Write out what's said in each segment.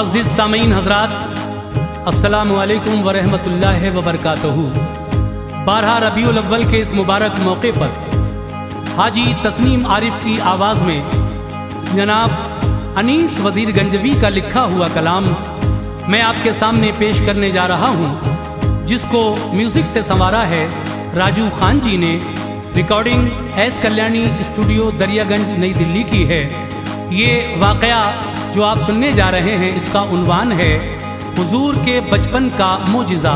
मुअज़्ज़िज़ सामीन हज़रात, अस्सलामु अलैकुम व रहमतुल्लाहि व बरकातहू। 12 रबीउल अव्वल के इस मुबारक मौके पर हाजी तस्नीम आरिफ की आवाज़ में जनाब अनीस वज़ीर गंजवी का लिखा हुआ कलाम मैं आपके सामने पेश करने जा रहा हूँ, जिसको म्यूज़िक से संवारा है राजू खान जी ने। Recording S Kalyani studio Daryaganj नई दिल्ली की है। ये वाक़या जो आप सुनने जा रहे हैं इसका उन्वान है हुजूर के बचपन का मोजिज़ा।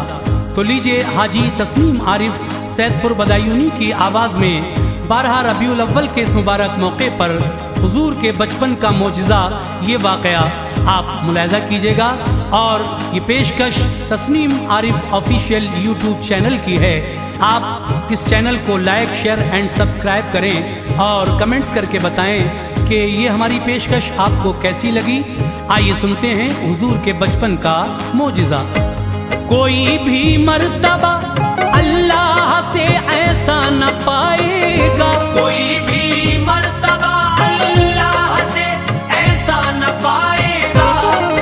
तो लीजिए हाजी तस्नीम आरिफ सैदपुर बदायूनी की आवाज़ में 12 रबीउल अव्वल के इस मुबारक मौके पर हुजूर के बचपन का मोजिज़ा ये वाक़या आप मुलाहिज़ा कीजिएगा। और ये पेशकश Tasneem Arif official YouTube channel की है। आप इस चैनल को लाइक शेयर एंड सब्सक्राइब करें और कमेंट्स करके बताएं कि ये हमारी पेशकश आपको कैसी लगी। आइए सुनते हैं हुजूर के बचपन का मोजिज़ा। कोई भी मर्तबा अल्लाह से ऐसा न पाएगा, कोई भी मर्तबा अल्लाह से ऐसा न पाएगा,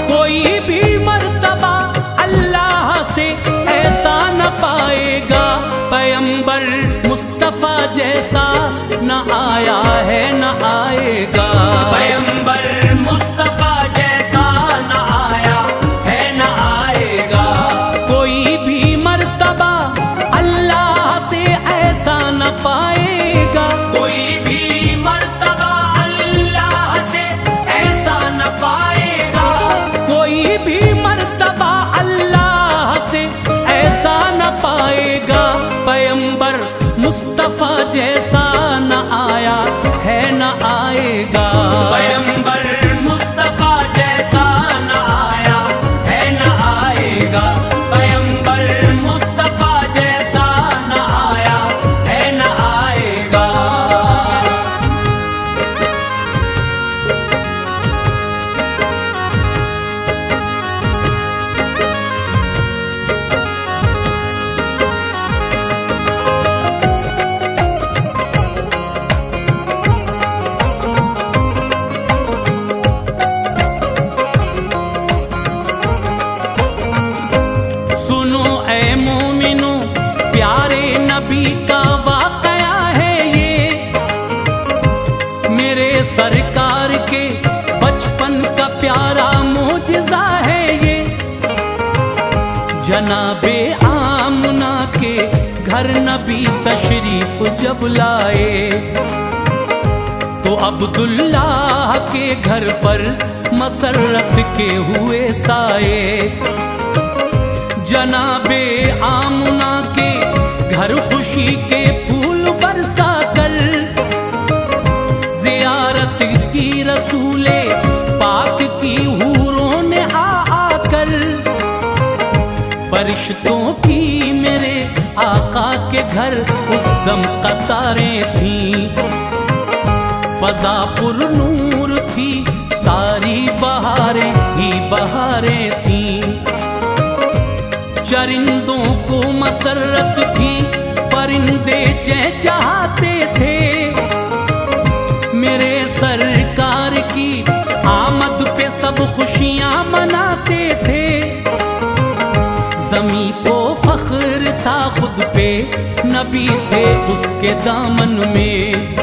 कोई भी मर्तबा अल्लाह से ऐसा न पाएगा। पैगंबर मुस्तफा जैसा न आया है न आएगा, पैगंबर मुस्तफा जैसा न आया है न आएगा। कोई भी मर्तबा अल्लाह से ऐसा न पाएगा, कोई भी मर्तबा अल्लाह से ऐसा न पाएगा, कोई भी मर्तबा अल्लाह से ऐसा न पाएगा। पैगंबर मुस्तफा जैसा न आया है न आएगा, पैगंबर मुस्तफा जैसा न आया है न आएगा, पैगंबर मुस्तफा जैसा न आया है न आएगा। सुनो ए मोमिनो, प्यारे नबी का वाक़या है ये, मेरे सरकार के बचपन का प्यारा मोजिज़ा है ये। जनाबे आमना के घर नबी तशरीफ जब लाए, तो अब्दुल्लाह के घर पर मसरत के हुए साए। जनाबे आमना के घर खुशी के फूल बरसा कर, जियारत की रसूले पाक की हूरों ने आकर, फरिश्तों की मेरे आका के घर उस दम कतारें थीं। फजा पुर नूर थी, सारी बहारें ही बहारें थीं। चरिंदों को मसरत थी, परिंदे चहचहाते थे। मेरे सरकार की आमद पे सब खुशियां मनाते थे। ज़मीं को फख्र था खुद पे, नबी थे उसके दामन में।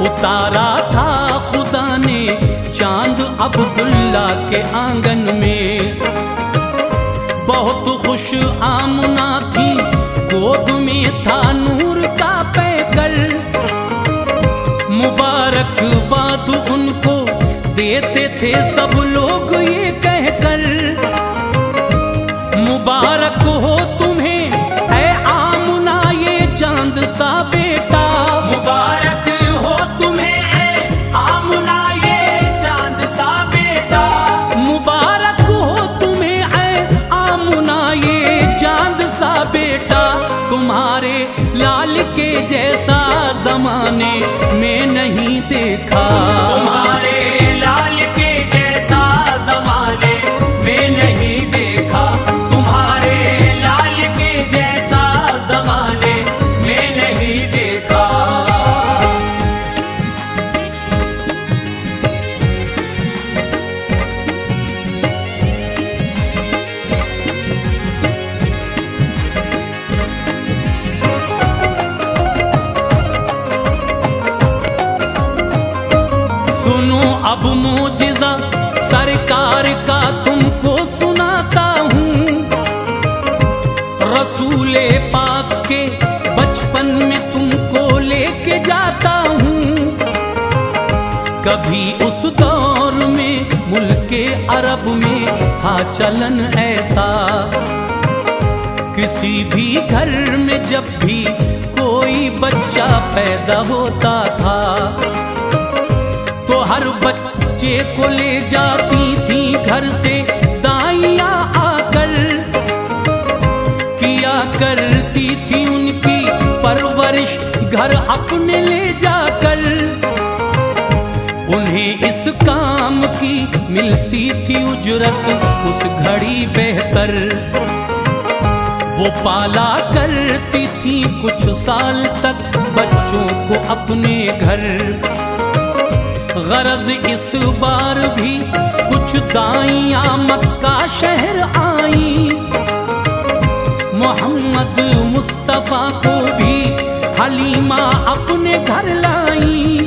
उतारा था खुदा ने चांद अब्दुल्ला के आंगन में। बहुत खुश आमना थी, गोद में था नूर का पैकर। मुबारकबाद उनको देते थे सब लोग ये कहकर, मुबारक हो तुम्हें ऐ आमना ये चांद सा बेटा, मुबारक हो तुम्हें ऐ आमना ये चांद सा बेटा, मुबारक हो तुम्हें ऐ आमना ये चांद सा बेटा। तुम्हारे लाल के जैसा जमाने में नहीं देखा, तुम्हारे लाल के जैसा जमाने में नहीं देखा, तुम्हारे लाल के जैसा जमाने में नहीं देखा। अब मोजिज़ा सरकार का तुमको सुनाता हूँ। रसूले पाक के बचपन में तुमको लेके जाता हूँ। कभी उस दौर में मुल्के अरब में था चलन ऐसा, किसी भी घर में जब भी कोई बच्चा पैदा होता था तो हर बच्चे को ले जाती थी घर से दाइयाँ आकर, किया करती थी उनकी परवरिश घर अपने ले जाकर। उन्हें इस काम की मिलती थी उजरत उस घड़ी बेहतर। वो पाला करती थी कुछ साल तक बच्चों को अपने घर। गरज इस बार भी कुछ दाइयाँ मक्का शहर आई, मोहम्मद मुस्तफा को भी हलीमा अपने घर लाई।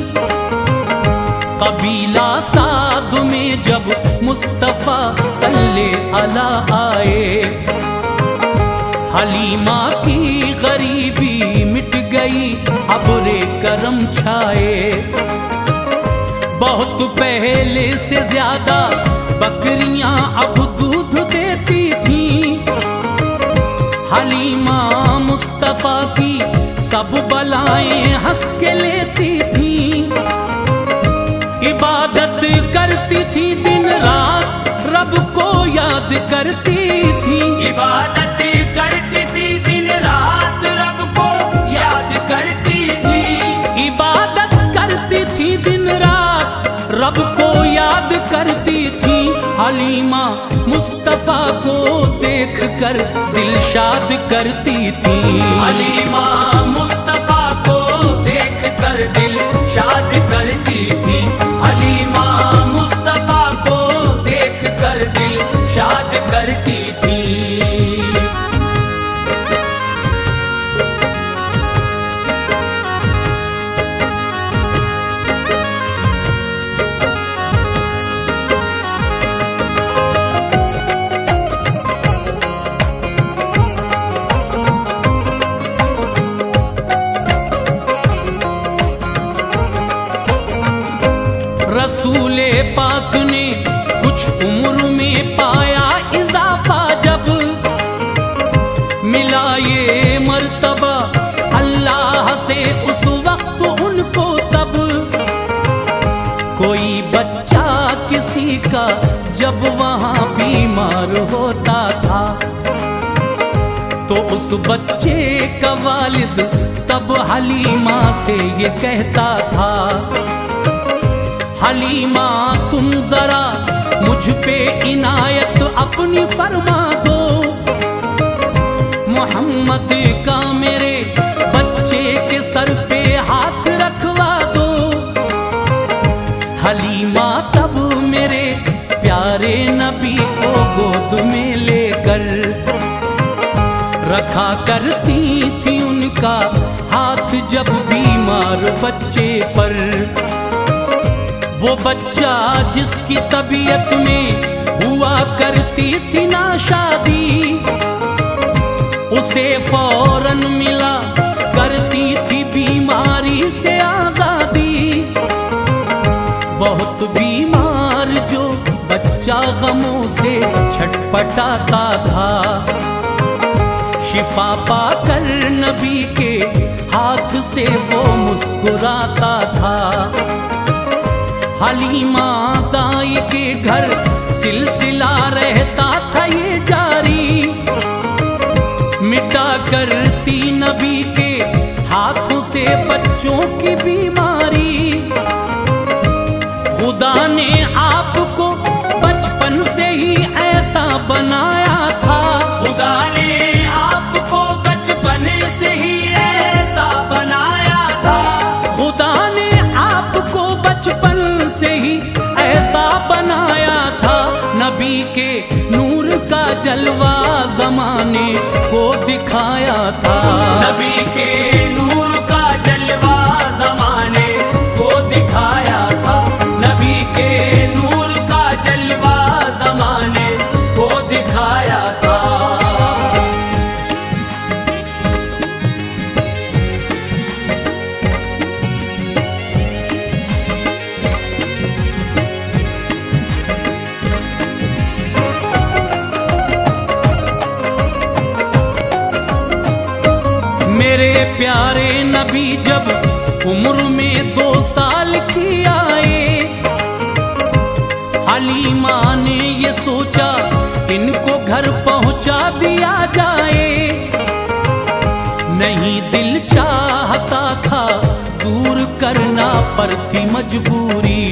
कबीला साद में जब मुस्तफा सल्ले अला आए, हलीमा की गरीबी मिट गई अब्रे करम छाए। बहुत पहले से ज्यादा बकरियां अब दूध देती थीं। हलीमा मुस्तफा की सब बलाएं हंस के लेती थीं। इबादत करती थी दिन रात रब को याद करती थी। इबादत करती थी दिन रात रब को याद करती थी। इबादत करती थी दिन रात रब को याद करती थी। हलीमा मुस्तफा को देख कर दिल शाद करती थी। हलीमा मुस्तफा को देख कर दिल शाद करती थी। हलीमा मुस्तफा को देख कर दिल शाद करती थी। रसूले पाक ने कुछ उम्र में पाया इजाफा, जब मिला ये मर्तबा अल्लाह से उस वक्त उनको। तब कोई बच्चा किसी का जब वहाँ बीमार होता था तो उस बच्चे का वालिद तब हलीमा से ये कहता था, हलीमा तुम जरा मुझ पे इनायत अपनी फरमा दो। मोहम्मद का मेरे बच्चे के सर पे हाथ रखवा दो। हलीमा तब मेरे प्यारे नबी को गोद में लेकर रखा करती थी उनका हाथ जब बीमार बच्चे पर। वो बच्चा जिसकी तबीयत में हुआ करती थी नाशादी, उसे फौरन मिला करती थी बीमारी से आजादी। बहुत बीमार जो बच्चा गमों से छटपटाता था, शिफा पाकर नबी के हाथ से वो मुस्कुराता था। हलीमा दाई के घर सिलसिला रहता था ये जारी, मिटा करती नबी के हाथों से बच्चों की बीमारी। खुदा ने आपको बचपन से ही ऐसा बनाया था। खुदा ने आपको बचपन से ही ऐसा बनाया था। खुदा ने आपको बचपन से ही ऐसा बनाया था। नबी के नूर का जलवा जमाने को दिखाया था। नबी के नूर का जलवा जमाने को दिखाया था। नबी के मेरे प्यारे नबी जब उम्र में 2 साल की आए, हलीमा ने ये सोचा इनको घर पहुंचा दिया जाए। नहीं दिल चाहता था, दूर करना पर थी मजबूरी।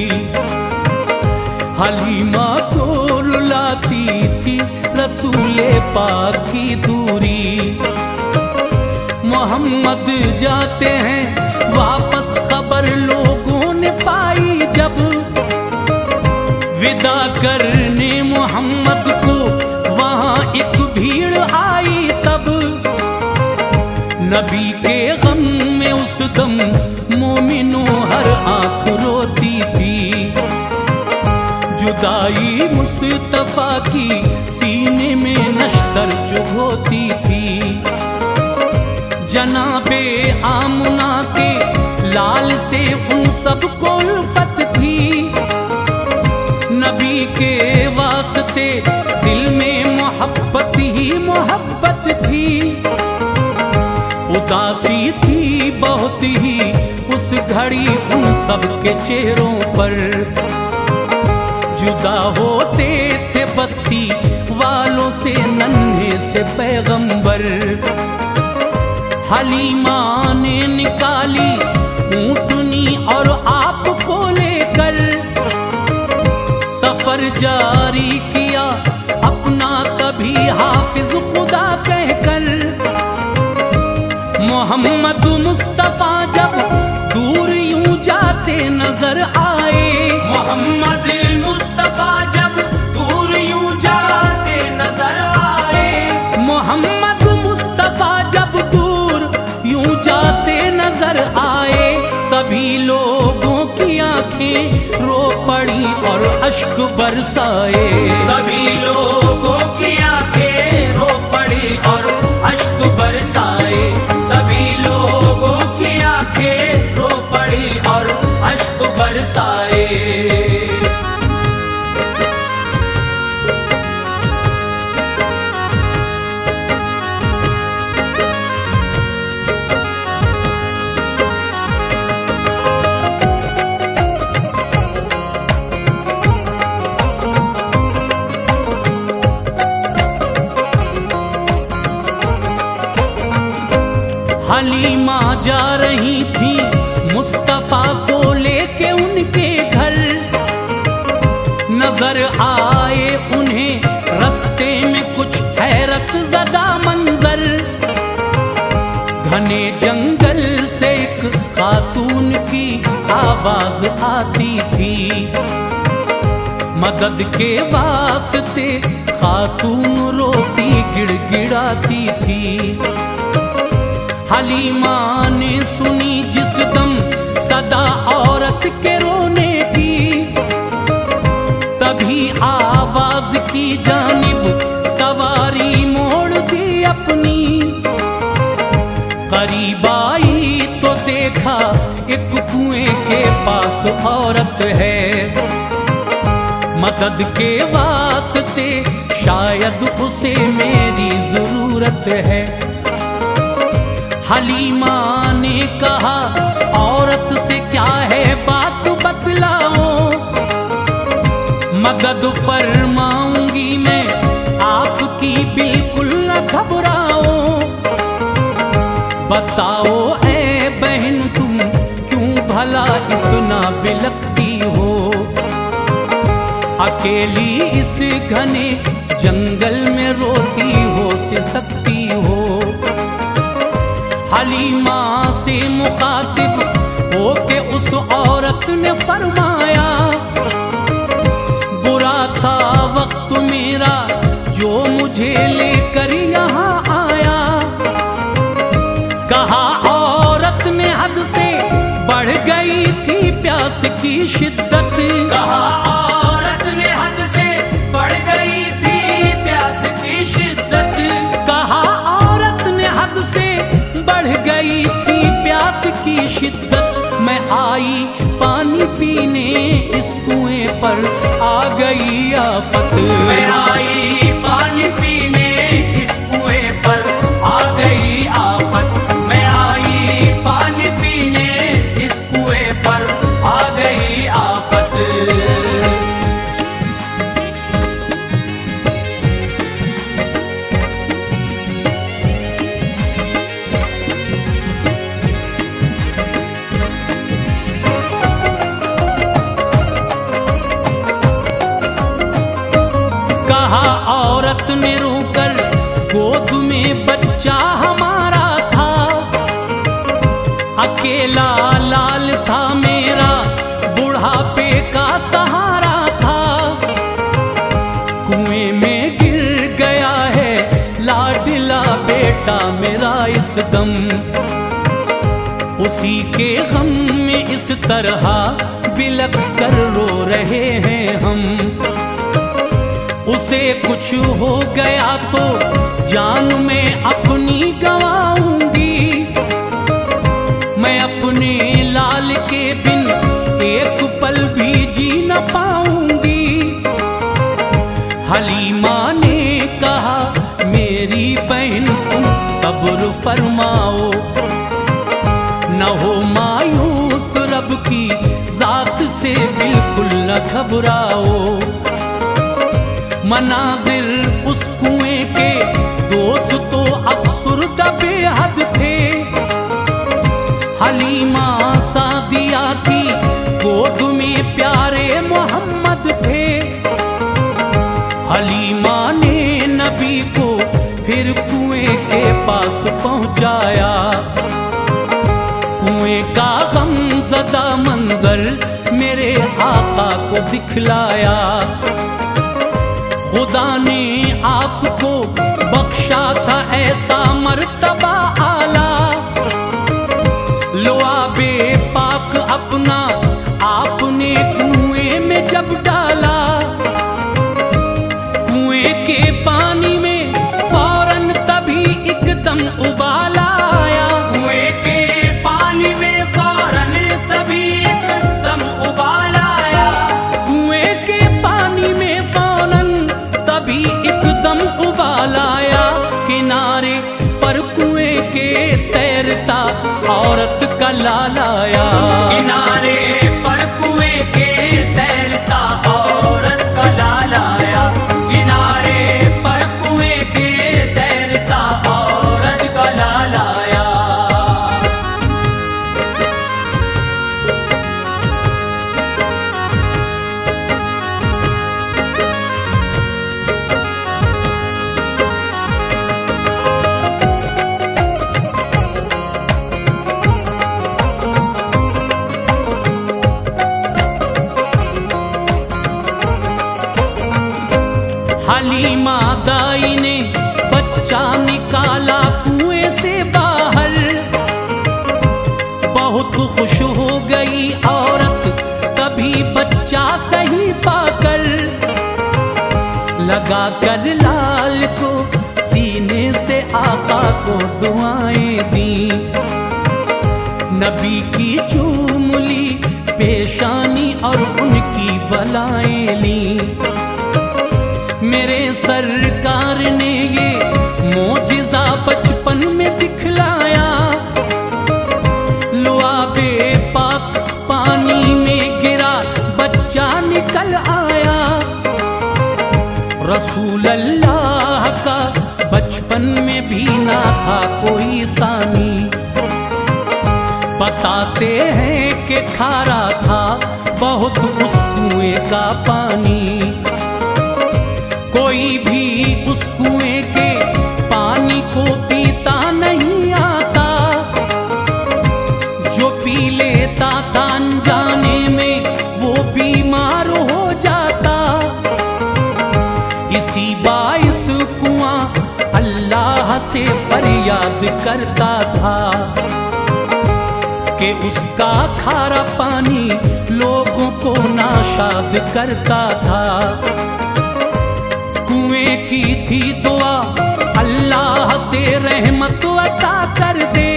हलीमा को रुलाती थी रसूले पाक की दूरी। मोहम्मद जाते हैं वापस, खबर लोगों ने पाई जब। विदा करने मोहम्मद को वहां एक भीड़ आई तब। नबी के गम में उस दम मोमिनों हर आंख रोती थी। जुदाई मुस्तफा की सीने में नश्तर चुभोती थी। जनाबे आमना के लाल से उन सबको उल्फत थी। नबी के वास्ते दिल में मोहब्बत ही मोहब्बत थी। उदासी थी बहुत ही उस घड़ी उन सब के चेहरों पर। जुदा होते थे बस्ती वालों से नन्हे से पैगंबर। हलीमा ने निकाली ऊँटनी और आपको लेकर सफर जारी किया अपना, कभी हाफिज खुदा कहकर। मोहम्मद मुस्तफा जब दूर यूं जाते नजर आए, मोहम्मद मुस्तफा जब दूर यूं जाते नजर आए। मोहम्मद मुस्तफा जब दूर यूं जाते नजर आए। सभी लोगों की आंखें रो पड़ी और अश्क बरसाए। सभी लोगों की आंखें रो पड़ी और अश्क बरसाए। सभी लोगों की आंखें रो पड़ी और अश्क बरसाए। हलीमा जा रही थी मुस्तफा को लेके उनके घर। नजर आए उन्हें रास्ते में कुछ हैरत ज़दा मंजर। घने जंगल से एक खातून की आवाज आती थी। मदद के वास्ते खातून रोती गिड़गिड़ाती थी। हलीमा ने सुनी जिस दम सदा औरत के रोने की, तभी आवाज की जानिब सवारी मोड़ दी अपनी। करीब आई तो देखा एक कुएं के पास औरत है। मदद के वास्ते शायद उसे मेरी जरूरत है। हलीमा ने कहा औरत से क्या है बात बतलाओ। मदद फरमाऊंगी मैं आपकी बिल्कुल न घबराओ। बताओ ऐ बहन तुम क्यों भला इतना बिलखती हो। अकेली इस घने जंगल में रोती हो सिसकती हो। हलीमा से मुखातिब होके उस औरत ने फरमाया, बुरा था वक्त मेरा जो मुझे लेकर यहाँ आया। कहा औरत ने हद से बढ़ गई थी प्यास की शिद्दत। कहा औरत ने हद से बढ़ गई थी प्यास की शिद्दत। कहा औरत ने हद से बढ़ गई थी प्यास की शिद्दत। मैं आई पानी पीने इस कुएं पर आ गई आफत। मैं आई पानी पीने इस कुएं पर आ गई आफत। मैं ने रोकर गोद में बच्चा हमारा था। अकेला लाल था मेरा, बुढ़ापे का सहारा था। कुएं में गिर गया है लाडला बेटा मेरा इस दम। उसी के गम में इस तरह बिलख कर रो रहे हैं हम। उसे कुछ हो गया तो जान मैं अपनी गवाऊंगी। मैं अपने लाल के बिन एक पल भी जी न पाऊंगी। हलीमा ने कहा मेरी बहन तुम सब्र फरमाओ, न हो मायूस रब की जात से बिल्कुल न घबराओ। मनाजिर उस कुएं के दोस्त तो अफसुर्दा बेहद थे। हलीमा सादिया की गोद में प्यारे मोहम्मद थे। हलीमा ने नबी को फिर कुएं के पास पहुंचाया। कुएं का गमज़दा मंजर मेरे आका को दिखलाया। खुदा ने आपको बख्शा था ऐसा मर्तबा आला। लुआबे पाक अपना आपने कुएं में जब डाला। कुएं के पानी में फौरन तभी एकदम उबाल आया। कुएं के पानी में फौरन तभी एकदम उबाल आया। कुएं के पानी में फौरन तभी एकदम उबाल आया। किनारे पर कुएं के तैरता औरत का लाल आया। किनारे पर कुएं के तैरता औरत का लाल आया। किनारे पर कुएं के तैरता औरत का लाल आया। हलीमा दाई ने बच्चा निकाला कुएं से बाहर। बहुत खुश हो गई औरत तभी बच्चा सही पाकर। लगा कर लाल को सीने से आका को दुआएं दी। नबी की चूम ली पेशानी और उनकी बलाएं ली। मेरे सरकार ने ये मोजिज़ा बचपन में दिखलाया। लुआबे पाक पानी में गिरा बच्चा निकल आया। रसूल अल्लाह का बचपन में भी ना था कोई सानी। बताते हैं कि खारा था बहुत उस कुएं का पानी। कोई भी उस कुएं के पानी को पीता नहीं आता। जो पी लेता था अनजाने में वो बीमार हो जाता। इसी बाइस कुआं अल्लाह से फरियाद करता था कि उसका खारा पानी लोगों को नाशाद करता था। कुएं की थी दुआ अल्लाह से रहमत अता कर दे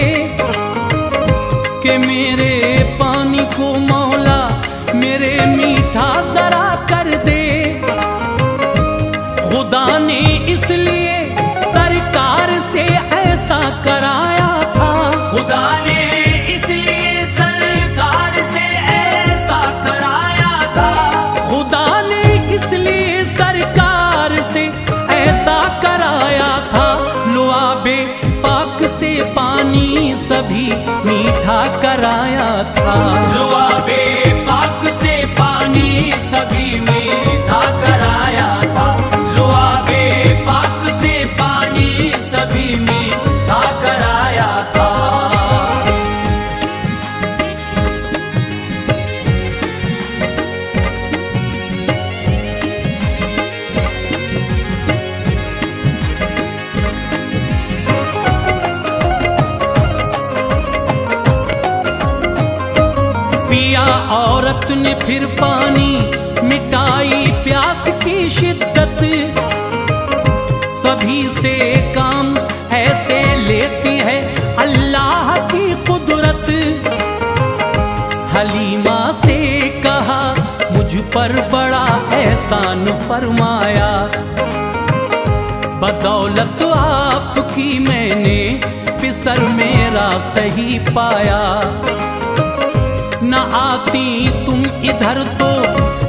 कि मेरे पानी को मौला मेरे मीठा जरा कर दे। खुदा ने इसलिए सरकार से ऐसा कराया था। खुदा ने इसलिए सरकार से ऐसा कराया था। खुदा ने इसलिए सरकार से ऐसा कराया था। लुआबे पाक से पानी सभी मीठा कराया था। लुआबे पाक से पानी सभी मीठा कराया था। लुआबे पाक औरत ने फिर पानी मिटाई प्यास की शिद्दत, सभी से काम ऐसे लेती है अल्लाह की कुदरत। हलीमा से कहा मुझ पर बड़ा एहसान फरमाया, बदौलत आपकी मैंने पिसर मेरा सही पाया। न आती तुम इधर तो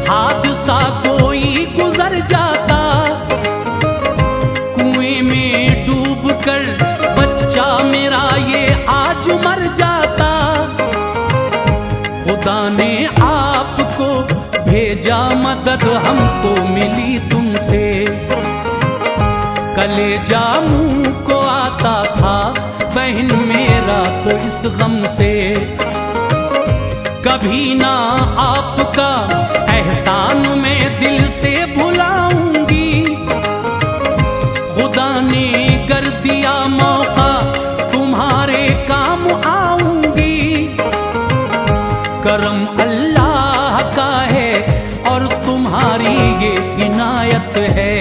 हादसा कोई गुजर जाता, कुएं में डूब कर बच्चा मेरा ये आज मर जाता। खुदा ने आपको भेजा मदद हमको मिली तुमसे, कलेजा मुंह को आता था बहन मेरा तो इस गम से। कभी ना आपका एहसान मैं दिल से भुलाऊंगी, खुदा ने कर दिया मौका तुम्हारे काम आऊंगी। करम अल्लाह का है और तुम्हारी ये इनायत है,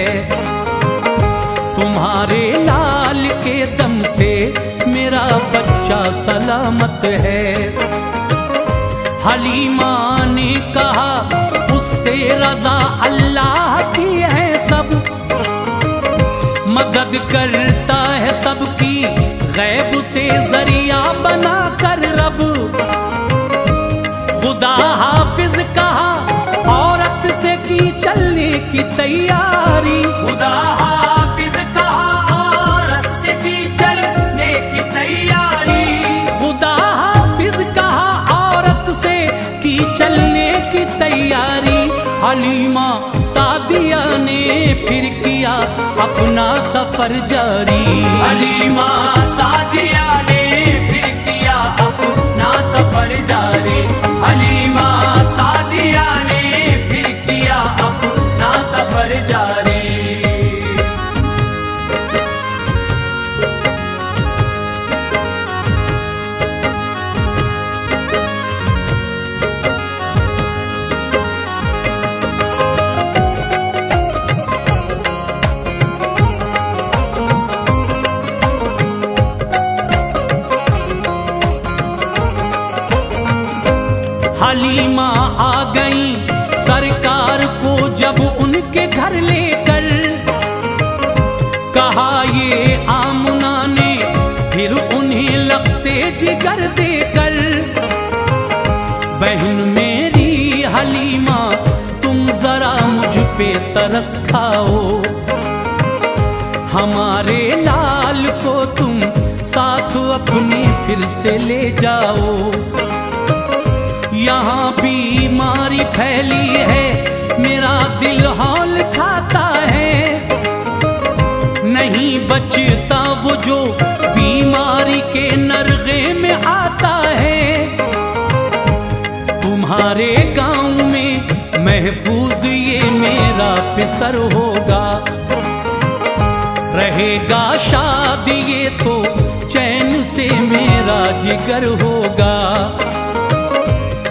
तुम्हारे लाल के दम से मेरा बच्चा सलामत है। हलीमा ने कहा उससे रजा अल्लाह की है सब, मदद करता है सबकी गैब से जरिया बना कर रब। खुदा हाफिज कहा औरत से की चलने की तैयारी, खुदा हाफिज कहा औरत से की चलने की तैयारी। खुदा हाफिज कहा औरत से की चलने की तैयारी। हलीमा सादिया ने फिर किया अपना सफर जारी, हलीमा सादिया ने फिर किया अपना सफर जारी। हलीमा सादिया ने फिर किया अपना सफर जारी। हलीमा आ गई सरकार को जब उनके घर लेकर, कहा ये आमना ने फिर उन्हें लगते जिगर देकर। बहन मेरी हलीमा तुम जरा मुझ पे तरस खाओ, हमारे लाल को तुम साथ अपने फिर से ले जाओ। यहाँ बीमारी फैली है मेरा दिल हौल खाता है, नहीं बचता वो जो बीमारी के नरगे में आता है। तुम्हारे गांव में महफूज ये मेरा पिसर होगा, रहेगा शाद ये तो चैन से मेरा जिगर होगा।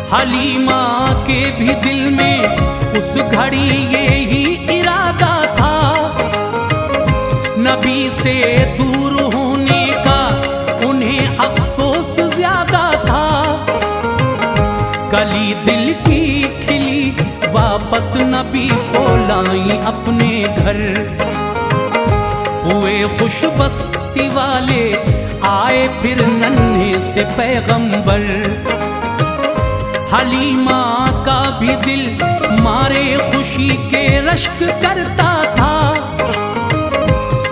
हलीमा के भी दिल में उस घड़ी ये ही इरादा था, नबी से दूर होने का उन्हें अफसोस ज्यादा था। कली दिल की खिली वापस नबी को लाई अपने घर, हुए खुश बस्ती वाले आए फिर नन्हे से पैगंबर। हलीमा का भी दिल मारे खुशी के रश्क करता था,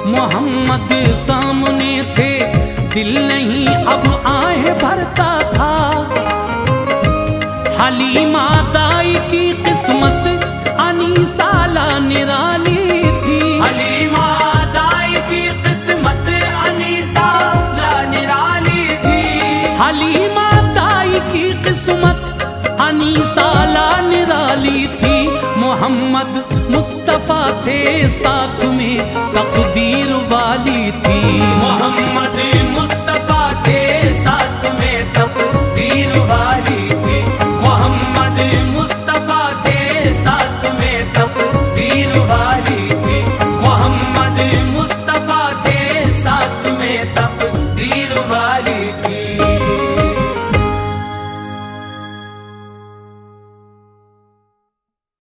मोहम्मद सामने थे दिल नहीं अब आए भरता था। हलीमा दाई की किस्मत अनीसा ला निराली थी, हलीमा दाई की किस्मत अनीसा ला निराली थी। हलीमा दाई की किस्मत अनीसा ला निराली थी, मोहम्मद मुस्तफा थे साथ में तकदीर वाली थी। मोहम्मद